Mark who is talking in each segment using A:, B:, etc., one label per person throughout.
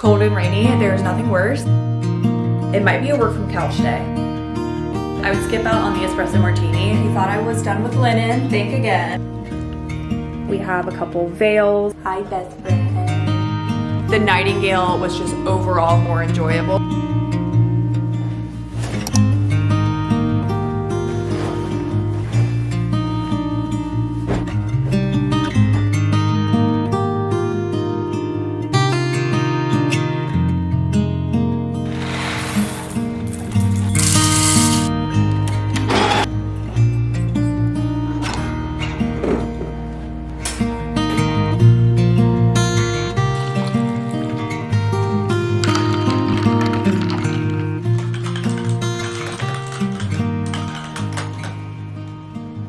A: Cold and rainy, there's nothing worse. It might be a work from couch day. I would skip out on the espresso martini. He thought I was done with linen. Think again. We have a couple veils. Hi, best friend. The nightingale was just overall more enjoyable.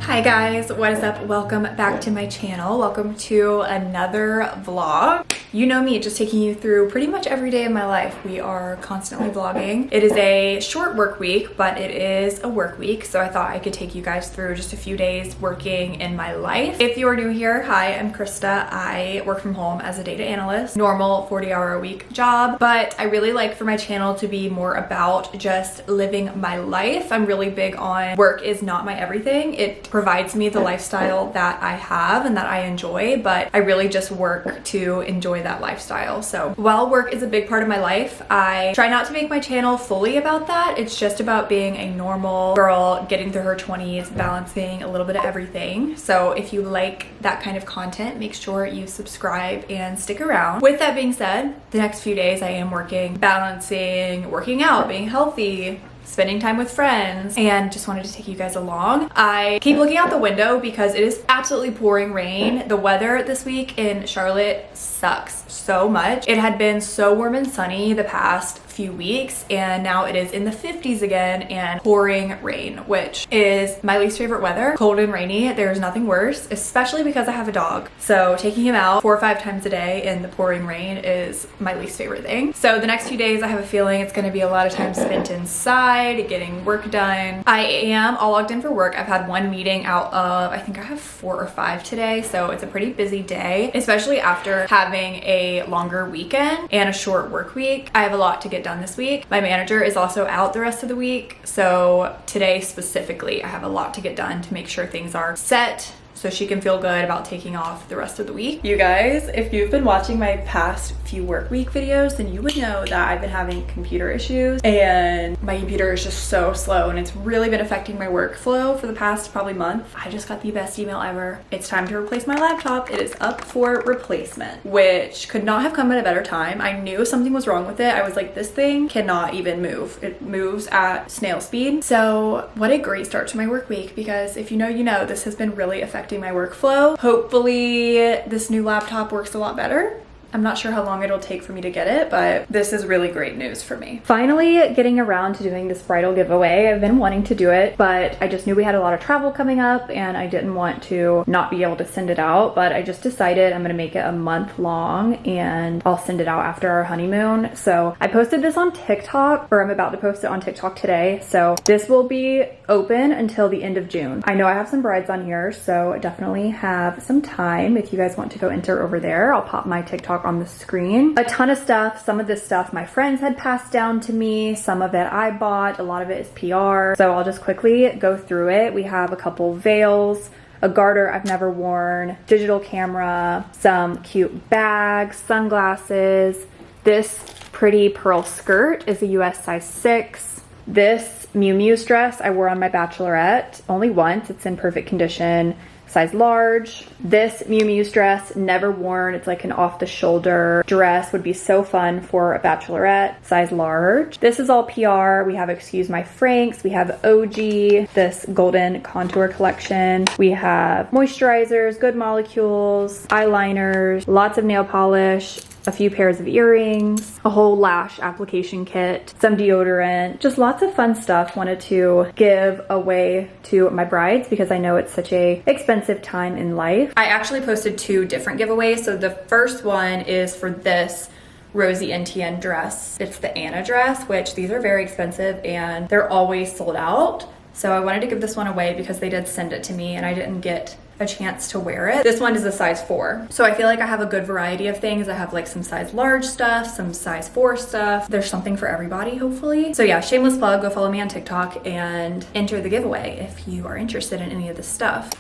A: Hi guys, what is up? Welcome back to my channel. Welcome to another vlog. You know me, just taking you through pretty much every day of my life. We are constantly vlogging. It is a short work week, but it is a work week, so I thought I could take you guys through just a few days working in my life. If you are new here, hi, I'm Krista. I work from home as a data analyst, normal 40-hour-a-week job, but I really like for my channel to be more about just living my life. I'm really big on work is not my everything. It provides me the lifestyle that I have and that I enjoy, but I really just work to enjoy that lifestyle. So while work is a big part of my life, I try not to make my channel fully about that. It's just about being a normal girl getting through her 20s, balancing a little bit of everything. So if you like that kind of content, make sure you subscribe and stick around. With that being said, the next few days I am working, balancing, working out, being healthy, spending time with friends, and just wanted to take you guys along. I keep looking out the window because it is absolutely pouring rain. The weather this week in Charlotte sucks so much. It had been so warm and sunny the past few weeks, and now it is in the 50s again and pouring rain, which is my least favorite weather. Cold and rainy, there's nothing worse, especially because I have a dog. So taking him out 4 or 5 times a day in the pouring rain is my least favorite thing. So the next few days I have a feeling it's going to be a lot of time spent inside getting work done. I am all logged in for work. I've had one meeting out of, I think I have 4 or 5 today, so it's a pretty busy day, especially after having a longer weekend and a short work week. I have a lot to get done this week. My manager is also out the rest of the week, so today specifically I have a lot to get done to make sure things are set so she can feel good about taking off the rest of the week. You guys, if you've been watching my past few work week videos, then you would know that I've been having computer issues and my computer is just so slow and it's really been affecting my workflow for the past probably month. I just got the best email ever. It's time to replace my laptop. It is up for replacement, which could not have come at a better time. I knew something was wrong with it. I was like, this thing cannot even move. It moves at snail speed. So what a great start to my work week, because if you know, you know, this has been really affecting my workflow. Hopefully this new laptop works a lot better. I'm not sure how long it'll take for me to get it, but this is really great news for me. Finally getting around to doing this bridal giveaway. I've been wanting to do it, but I just knew we had a lot of travel coming up and I didn't want to not be able to send it out, but I just decided I'm gonna make it a month long and I'll send it out after our honeymoon. So I posted this on TikTok, or I'm about to post it on TikTok today. So this will be open until the end of June. I know I have some brides on here, so definitely have some time. If you guys want to go enter over there, I'll pop my TikTok on the screen. A ton of stuff. Some of this stuff my friends had passed down to me. Some of it I bought. A lot of it is PR. So I'll just quickly go through it. We have a couple veils, a garter I've never worn, digital camera, some cute bags, sunglasses. This pretty pearl skirt is a US size 6. This Miu Miu's dress I wore on my bachelorette only once. It's in perfect condition, size large. This Miu Miu's dress, never worn. It's like an off-the-shoulder dress, would be so fun for a bachelorette, size large. This is all PR. We have Excuse My Franks. We have OG, this golden contour collection. We have moisturizers, Good Molecules, eyeliners, lots of nail polish, a few pairs of earrings, a whole lash application kit, some deodorant, just lots of fun stuff. Wanted to give away to my brides because I know it's such a expensive time in life. I actually posted 2 different giveaways. So the first one is for this Rosie NTN dress. It's the Anna dress, which these are very expensive and they're always sold out. So I wanted to give this one away because they did send it to me and I didn't get a chance to wear it. This one is a size 4. So I feel like I have a good variety of things. I have like some size large stuff, some size 4 stuff. There's something for everybody, hopefully. So yeah, shameless plug, go follow me on TikTok and enter the giveaway if you are interested in any of this stuff.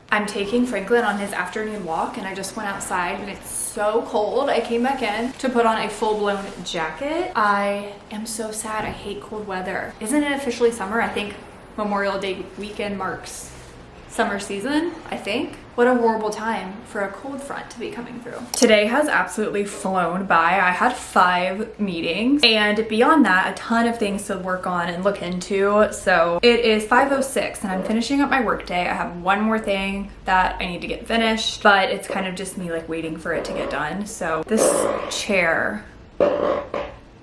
A: I'm taking Franklin on his afternoon walk and I just went outside and it's so cold. I came back in to put on a full-blown jacket. I am so sad. I hate cold weather. Isn't it officially summer? I think Memorial Day weekend marks summer season, I think. What a horrible time for a cold front to be coming through. Today has absolutely flown by. I had 5 meetings and beyond that, a ton of things to work on and look into. So it is 5:06 and I'm finishing up my work day. I have one more thing that I need to get finished, but it's kind of just me like waiting for it to get done. So this chair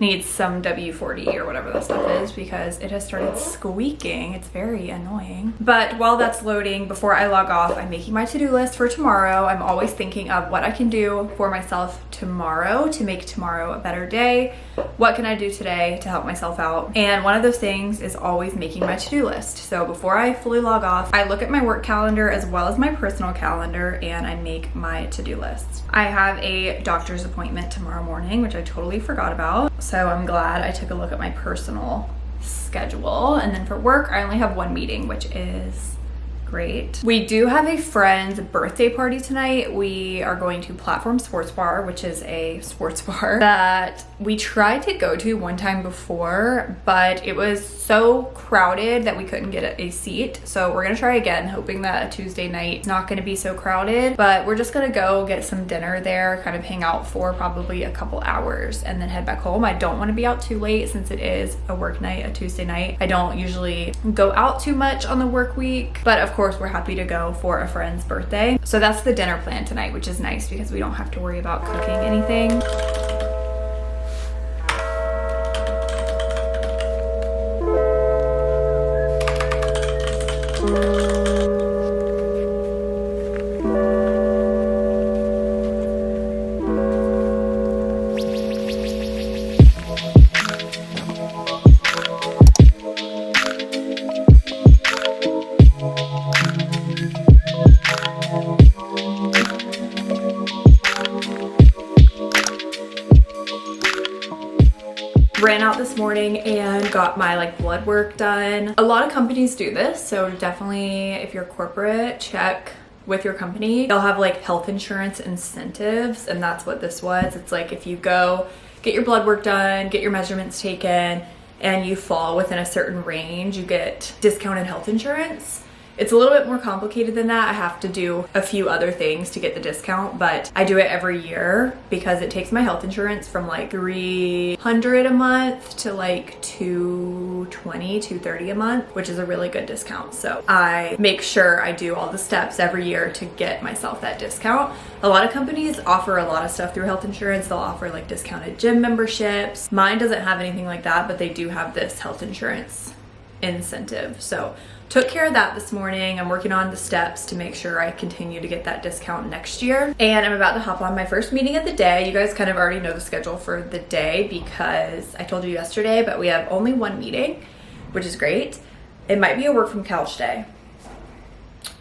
A: needs some W40 or whatever that stuff is because it has started squeaking. It's very annoying. But while that's loading, before I log off, I'm making my to-do list for tomorrow. I'm always thinking of what I can do for myself tomorrow to make tomorrow a better day. What can I do today to help myself out? And one of those things is always making my to-do list. So before I fully log off, I look at my work calendar as well as my personal calendar and I make my to-do list. I have a doctor's appointment tomorrow morning, which I totally forgot about. So I'm glad I took a look at my personal schedule. And then for work, I only have one meeting, which is great. We do have a friend's birthday party tonight. We are going to Platform Sports Bar, which is a sports bar that we tried to go to one time before, but it was so crowded that we couldn't get a seat. So we're gonna try again, hoping that a Tuesday night is not gonna be so crowded, but we're just gonna go get some dinner there, kind of hang out for probably a couple hours and then head back home. I don't wanna be out too late since it is a work night, a Tuesday night. I don't usually go out too much on the work week, but of course we're happy to go for a friend's birthday. So that's the dinner plan tonight, which is nice because we don't have to worry about cooking anything. Ran out this morning and got my like blood work done. A lot of companies do this, so definitely if you're corporate, check with your company. They'll have like health insurance incentives, and that's what this was. It's like if you go get your blood work done, get your measurements taken, and you fall within a certain range, you get discounted health insurance. It's a little bit more complicated than that. I have to do a few other things to get the discount, but I do it every year because it takes my health insurance from like $300 a month to like $220, $230 a month, which is a really good discount. So I make sure I do all the steps every year to get myself that discount. A lot of companies offer a lot of stuff through health insurance. They'll offer like discounted gym memberships. Mine doesn't have anything like that, but they do have this health insurance incentive. So took care of that this morning. I'm working on the steps to make sure I continue to get that discount next year. And I'm about to hop on my first meeting of the day. You guys kind of already know the schedule for the day because I told you yesterday, but we have only one meeting, which is great. It might be a work from couch day.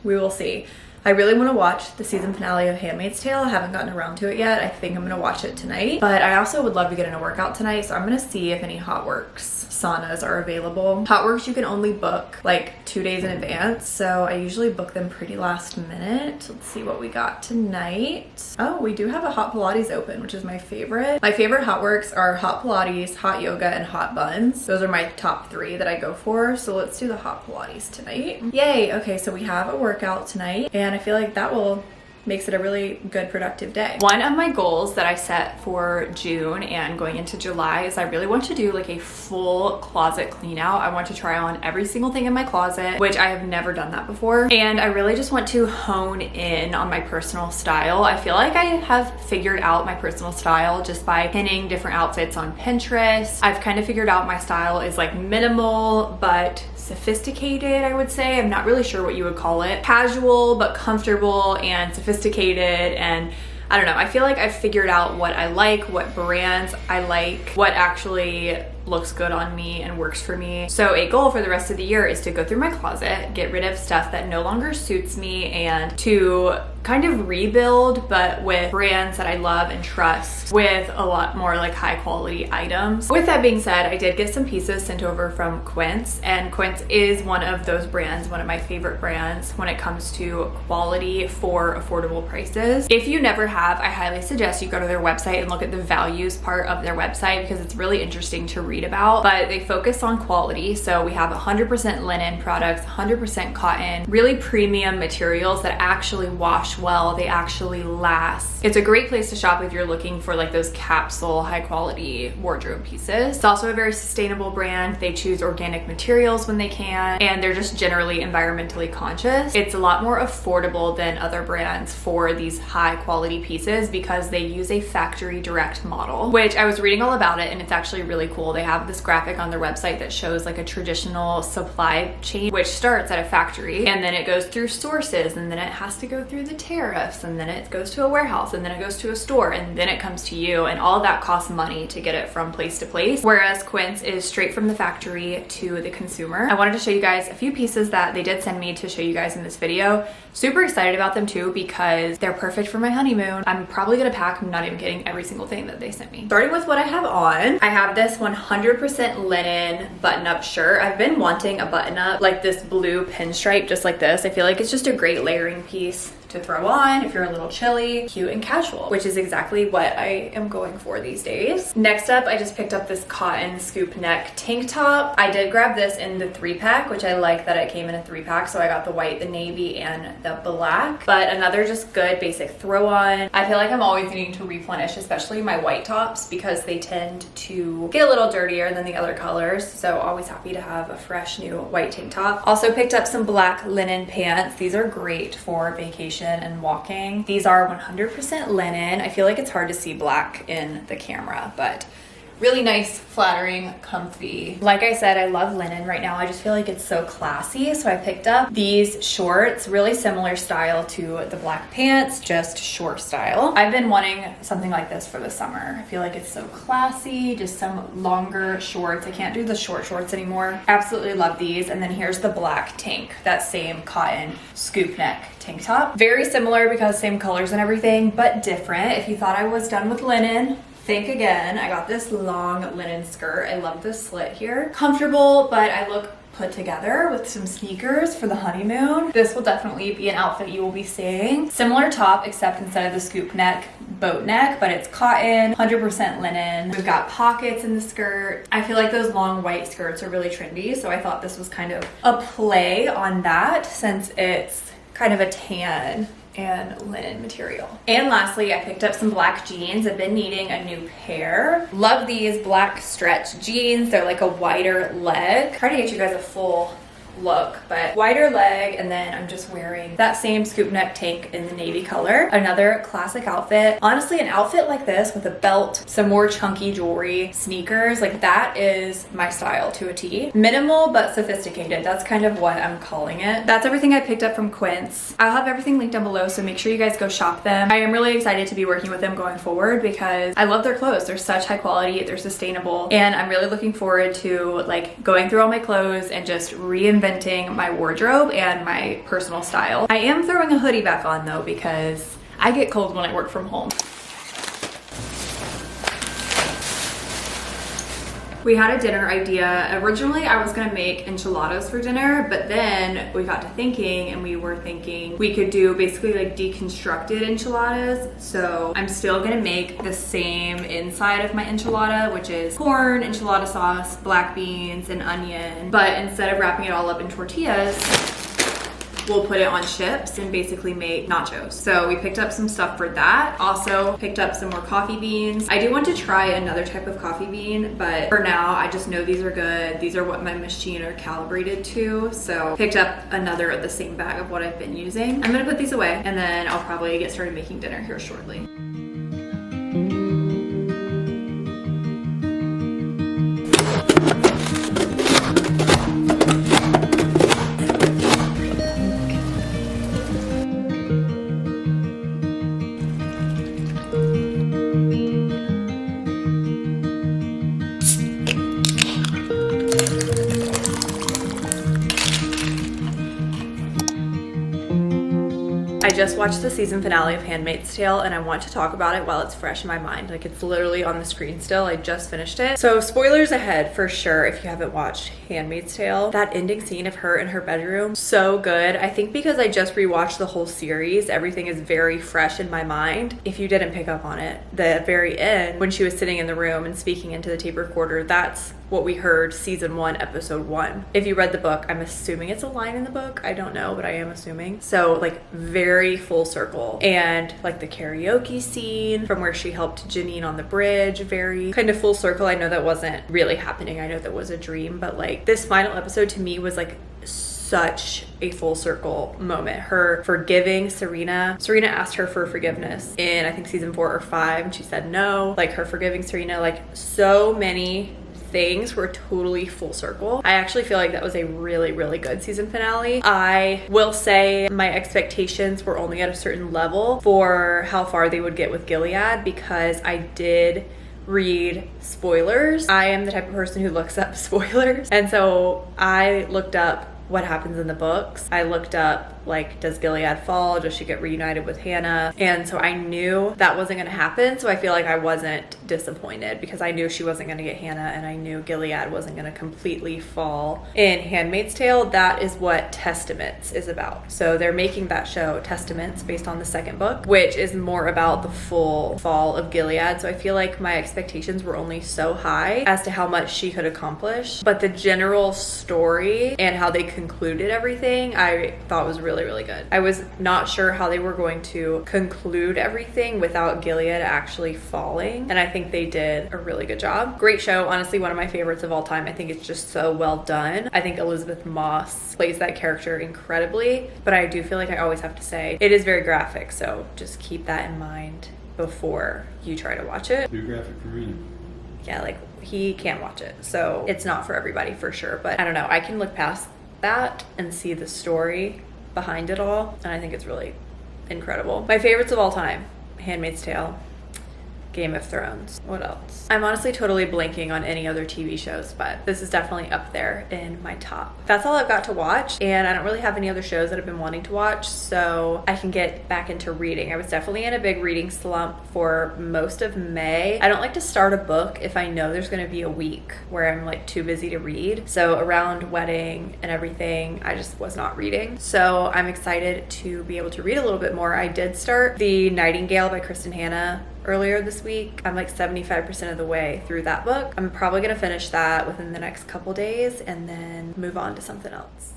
A: We will see. I really want to watch the season finale of Handmaid's Tale. I haven't gotten around to it yet. I think I'm going to watch it tonight. But I also would love to get in a workout tonight, so I'm going to see if any hotworx saunas are available. hotworx you can only book like 2 days in advance, so I usually book them pretty last minute. Let's see what we got tonight. Oh, we do have a hot Pilates open, which is my favorite. My favorite hotworx are hot Pilates, hot yoga, and hot buns. Those are my top 3 that I go for, so let's do the hot Pilates tonight. Yay! Okay, so we have a workout tonight, and I feel like that will makes it a really good productive day. One of my goals that I set for June and going into July is I really want to do like a full closet clean out. I want to try on every single thing in my closet, which I have never done that before. And I really just want to hone in on my personal style. I feel like I have figured out my personal style just by pinning different outfits on Pinterest. I've kind of figured out my style is like minimal, but sophisticated, I would say. I'm not really sure what you would call it. Casual, but comfortable and sophisticated, and I don't know, I feel like I've figured out what I like, what brands I like, what actually looks good on me and works for me. So a goal for the rest of the year is to go through my closet, get rid of stuff that no longer suits me, and to kind of rebuild, but with brands that I love and trust, with a lot more like high quality items. With that being said, I did get some pieces sent over from Quince, and Quince is one of those brands, one of my favorite brands when it comes to quality for affordable prices. If you never have, I highly suggest you go to their website and look at the values part of their website because it's really interesting to read about, but they focus on quality. So we have 100% linen products, 100% cotton, really premium materials that actually wash well, they actually last. It's a great place to shop if you're looking for like those capsule high quality wardrobe pieces. It's also a very sustainable brand. They choose organic materials when they can, and they're just generally environmentally conscious. It's a lot more affordable than other brands for these high quality pieces because they use a factory direct model, which I was reading all about it, and it's actually really cool. They have this graphic on their website that shows like a traditional supply chain, which starts at a factory and then it goes through sources, and then it has to go through the tariffs, and then it goes to a warehouse, and then it goes to a store, and then it comes to you, and all of that costs money to get it from place to place, whereas Quince is straight from the factory to the consumer. I wanted to show you guys a few pieces that they did send me to show you guys in this video. Super excited about them too because they're perfect for my honeymoon. I'm probably gonna pack, I'm not even kidding, every single thing that they sent me. Starting with what I have on, I have this 100% linen button-up shirt. I've been wanting a button-up like this blue pinstripe just like this. I feel like it's just a great layering piece to throw on if you're a little chilly, cute and casual, which is exactly what I am going for these days. Next up, I just picked up this cotton scoop neck tank top. I did grab this in the 3-pack, which I like that it came in a 3-pack. So I got the white, the navy, and the black, but another just good basic throw on. I feel like I'm always needing to replenish, especially my white tops, because they tend to get a little dirtier than the other colors. So always happy to have a fresh new white tank top. Also picked up some black linen pants. These are great for vacation and walking. These are 100% linen. I feel like it's hard to see black in the camera, but really nice, flattering, comfy. Like I said, I love linen right now. I just feel like it's so classy. So I picked up these shorts, really similar style to the black pants, just short style. I've been wanting something like this for the summer. I feel like it's so classy, just some longer shorts. I can't do the short shorts anymore. Absolutely love these. And then here's the black tank, that same cotton scoop neck tank top. Very similar because same colors and everything, but different. If you thought I was done with linen, think again. I got this long linen skirt. I love this slit here. Comfortable, but I look put together with some sneakers for the honeymoon. This will definitely be an outfit you will be seeing. Similar top, except instead of the scoop neck, boat neck, but it's cotton, 100% linen. We've got pockets in the skirt. I feel like those long white skirts are really trendy, so I thought this was kind of a play on that since it's kind of a tan and linen material. And lastly, I picked up some black jeans. I've been needing a new pair. Love these black stretch jeans. They're like a wider leg. Try to get you guys a full look, but wider leg, and then I'm just wearing that same scoop neck tank in the navy color. Another classic outfit. Honestly, an outfit like this with a belt, some more chunky jewelry, sneakers, like that is my style to a T. Minimal but sophisticated. That's kind of what I'm calling it. That's everything I picked up from Quince. I'll have everything linked down below, so make sure you guys go shop them. I am really excited to be working with them going forward because I love their clothes. They're such high quality, they're sustainable, and I'm really looking forward to like going through all my clothes and just reinventing my wardrobe and my personal style. I am throwing a hoodie back on though because I get cold when I work from home. We had a dinner idea. Originally, I was gonna make enchiladas for dinner, but then we got to thinking and we were thinking we could do basically like deconstructed enchiladas. So I'm still gonna make the same inside of my enchilada, which is corn, enchilada sauce, black beans, and onion. But instead of wrapping it all up in tortillas, we'll put it on chips and basically make nachos. So we picked up some stuff for that. Also picked up some more coffee beans. I do want to try another type of coffee bean, but for now I just know these are good. These are what my machine are calibrated to. So picked up another of the same bag of what I've been using. I'm gonna put these away and then I'll probably get started making dinner here shortly. I just watched the season finale of Handmaid's Tale and I want to talk about it while it's fresh in my mind. Like, it's literally on the screen still. I just finished it. So spoilers ahead for sure if you haven't watched Handmaid's Tale. That ending scene of her in her bedroom, so good. I think because I just rewatched the whole series, everything is very fresh in my mind. If you didn't pick up on it, the very end when she was sitting in the room and speaking into the tape recorder, that's what we heard season 1, episode 1. If you read the book, I'm assuming it's a line in the book. I don't know, but I am assuming. So like very full circle. And like the karaoke scene from where she helped Janine on the bridge, very kind of full circle. I know that wasn't really happening. I know that was a dream, but like this final episode to me was like such a full circle moment. Her forgiving Serena asked her for forgiveness in I think season 4 or 5 and she said no. Like her forgiving Serena, like so many things were totally full circle. I actually feel like that was a really, really good season finale. I will say my expectations were only at a certain level for how far they would get with Gilead because I did read spoilers. I am the type of person who looks up spoilers. And so I looked up what happens in the books. I looked up like, does Gilead fall? Does she get reunited with Hannah? And so I knew that wasn't going to happen. So I feel like I wasn't disappointed because I knew she wasn't going to get Hannah and I knew Gilead wasn't going to completely fall. In Handmaid's Tale, that is what Testaments is about. So they're making that show Testaments based on the second book, which is more about the full fall of Gilead. So I feel like my expectations were only so high as to how much she could accomplish. But the general story and how they concluded everything, I thought was really, really good. I was not sure how they were going to conclude everything without Gilead actually falling, and I think they did a really good job. Great show, honestly one of my favorites of all time. I think it's just so well done. I think Elizabeth Moss plays that character incredibly, but I do feel like I always have to say it is very graphic, so just keep that in mind before you try to watch it.
B: Too graphic for me.
A: Yeah, like he can't watch it, so it's not for everybody for sure, but I don't know, I can look past that and see the story behind it all, and I think it's really incredible. My favorites of all time: Handmaid's Tale, Game of Thrones. What else? I'm honestly totally blanking on any other TV shows, but this is definitely up there in my top. That's all I've got to watch, and I don't really have any other shows that I've been wanting to watch, so I can get back into reading. I was definitely in a big reading slump for most of May. I don't like to start a book if I know there's gonna be a week where I'm like too busy to read. So around wedding and everything, I just was not reading. So I'm excited to be able to read a little bit more. I did start The Nightingale by Kristen Hanna earlier this week. I'm like 75% of the way through that book. I'm probably gonna finish that within the next couple days and then move on to something else.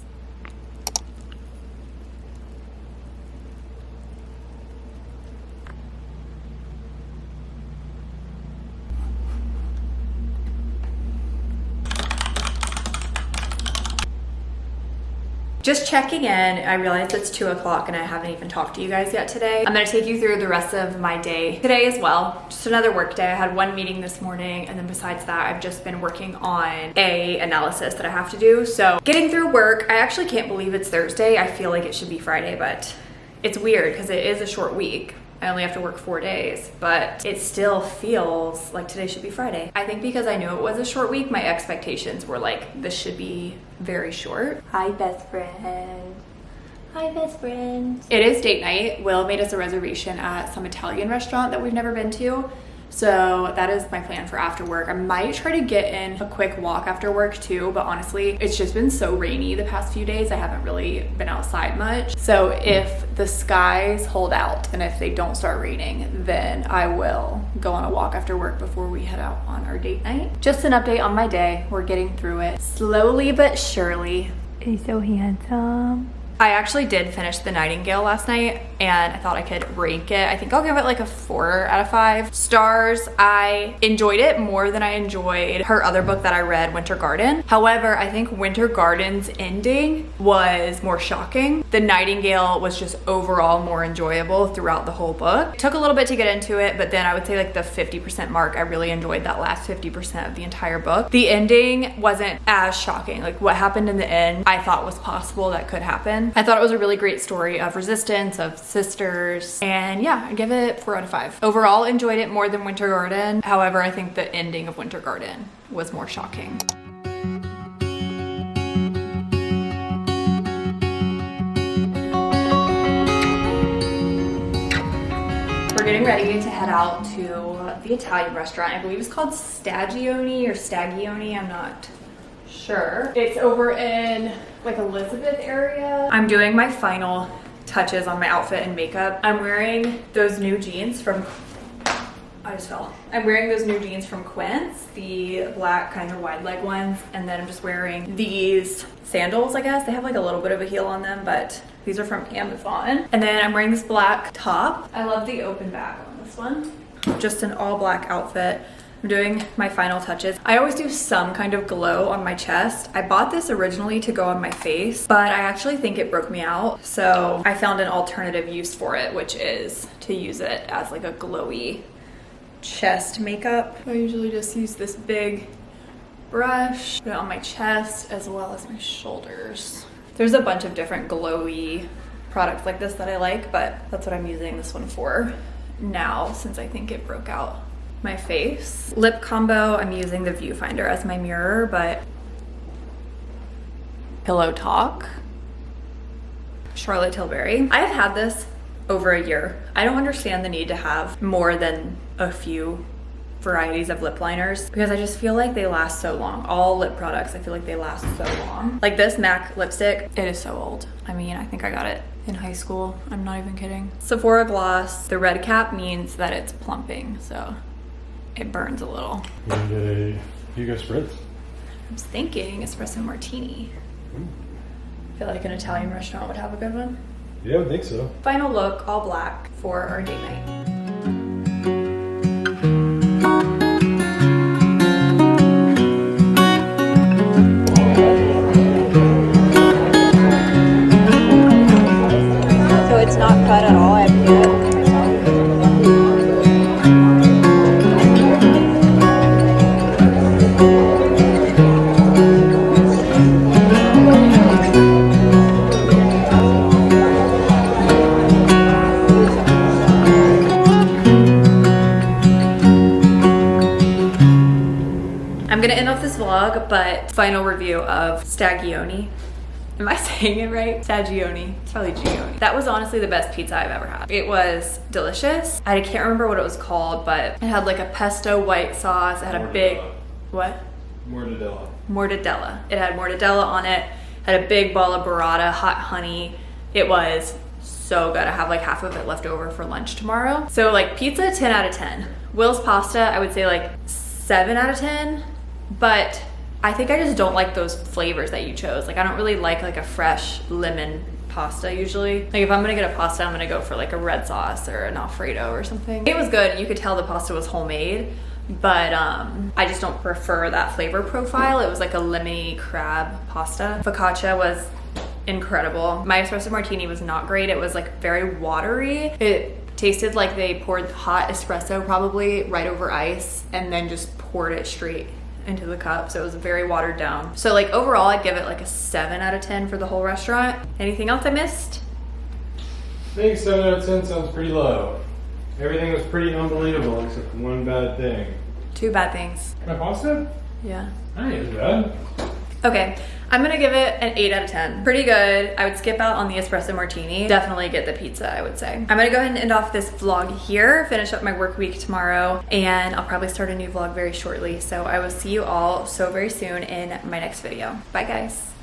A: Just checking in, I realized it's 2 o'clock and I haven't even talked to you guys yet today. I'm gonna take you through the rest of my day today as well. Just another work day. I had one meeting this morning, and then besides that, I've just been working on a analysis that I have to do. So getting through work, I actually can't believe it's Thursday. I feel like it should be Friday, but it's weird because it is a short week. I only have to work 4 days, but it still feels like today should be Friday. I think because I knew it was a short week, my expectations were like, this should be very short. Hi, best friend. Hi, best friend. It is date night. Will made us a reservation at some Italian restaurant that we've never been to. So that is my plan for after work. I might try to get in a quick walk after work too, but honestly, it's just been so rainy the past few days. I haven't really been outside much. So if the skies hold out and if they don't start raining, then I will go on a walk after work before we head out on our date night. Just an update on my day. We're getting through it slowly but surely. He's so handsome. I actually did finish The Nightingale last night and I thought I could rank it. I think I'll give it like a 4 out of 5 stars. I enjoyed it more than I enjoyed her other book that I read, Winter Garden. However, I think Winter Garden's ending was more shocking. The Nightingale was just overall more enjoyable throughout the whole book. It took a little bit to get into it, but then I would say like the 50% mark, I really enjoyed that last 50% of the entire book. The ending wasn't as shocking. Like what happened in the end, I thought was possible that could happen. I thought it was a really great story of resistance, of sisters, and yeah, I'd give it 4 out of 5. Overall, enjoyed it more than Winter Garden. However, I think the ending of Winter Garden was more shocking. getting ready to head out to the Italian restaurant. I believe it's called Stagione or Stagione, I'm not sure. It's over in like Elizabeth area. I'm doing my final touches on my outfit and makeup. I'm wearing those new jeans from, I'm wearing those new jeans from Quince, the black kind of wide leg ones. And then I'm just wearing these sandals, I guess. They have like a little bit of a heel on them, but these are from Amazon. And then I'm wearing this black top. I love the open back on this one. Just an all black outfit. I'm doing my final touches. I always do some kind of glow on my chest. I bought this originally to go on my face, but I actually think it broke me out. So I found an alternative use for it, which is to use it as like a glowy chest makeup. I usually just use this big brush, put it on my chest as well as my shoulders. There's a bunch of different glowy products like this that I like, but that's what I'm using this one for now since I think it broke out my face. Lip combo, I'm using the viewfinder as my mirror, but Pillow Talk, Charlotte Tilbury. I have had this over a year. I don't understand the need to have more than a few varieties of lip liners because I just feel like they last so long. All lip products, I feel like they last so long. Like this MAC lipstick, it is so old. I mean, I think I got it in high school. I'm not even kidding. Sephora gloss, the red cap means that it's plumping, so it burns a little.
B: You gonna get a Hugo Spritz?
A: I was thinking espresso martini. I feel like an Italian restaurant would have a good one.
B: Yeah, I would think so.
A: Final look, all black for our date night. So it's not cut at all, I have to do it myself. I'm gonna end off this vlog, but final review of Stagione. Am I saying it right? Stagione. It's probably Gioni. That was honestly the best pizza I've ever had. It was delicious. I can't remember what it was called, but it had like a pesto white sauce. It had a big, what?
B: Mortadella.
A: Mortadella. It had mortadella on it. Had a big ball of burrata, hot honey. It was so good. I have like half of it left over for lunch tomorrow. So like pizza, 10 out of 10. Will's pasta, I would say like 7 out of 10, but I think I just don't like those flavors that you chose. Like I don't really like a fresh lemon pasta usually. Like if I'm gonna get a pasta, I'm gonna go for like a red sauce or an Alfredo or something. It was good. You could tell the pasta was homemade, but I just don't prefer that flavor profile. It was like a lemony crab pasta. Focaccia was incredible. My espresso martini was not great. It was like very watery. It tasted like they poured hot espresso probably right over ice and then just poured it straight into the cup, so it was very watered down. So like overall I'd give it like a 7 out of 10 for the whole restaurant. Anything else I missed?
B: I think 7 out of 10 sounds pretty low. Everything was pretty unbelievable except for one bad thing.
A: 2 bad things.
B: My pasta?
A: Yeah.
B: I ain't as bad.
A: Okay, I'm gonna give it an 8 out of 10. Pretty good. I would skip out on the espresso martini. Definitely get the pizza, I would say. I'm gonna go ahead and end off this vlog here, finish up my work week tomorrow, and I'll probably start a new vlog very shortly. So I will see you all so very soon in my next video. Bye guys.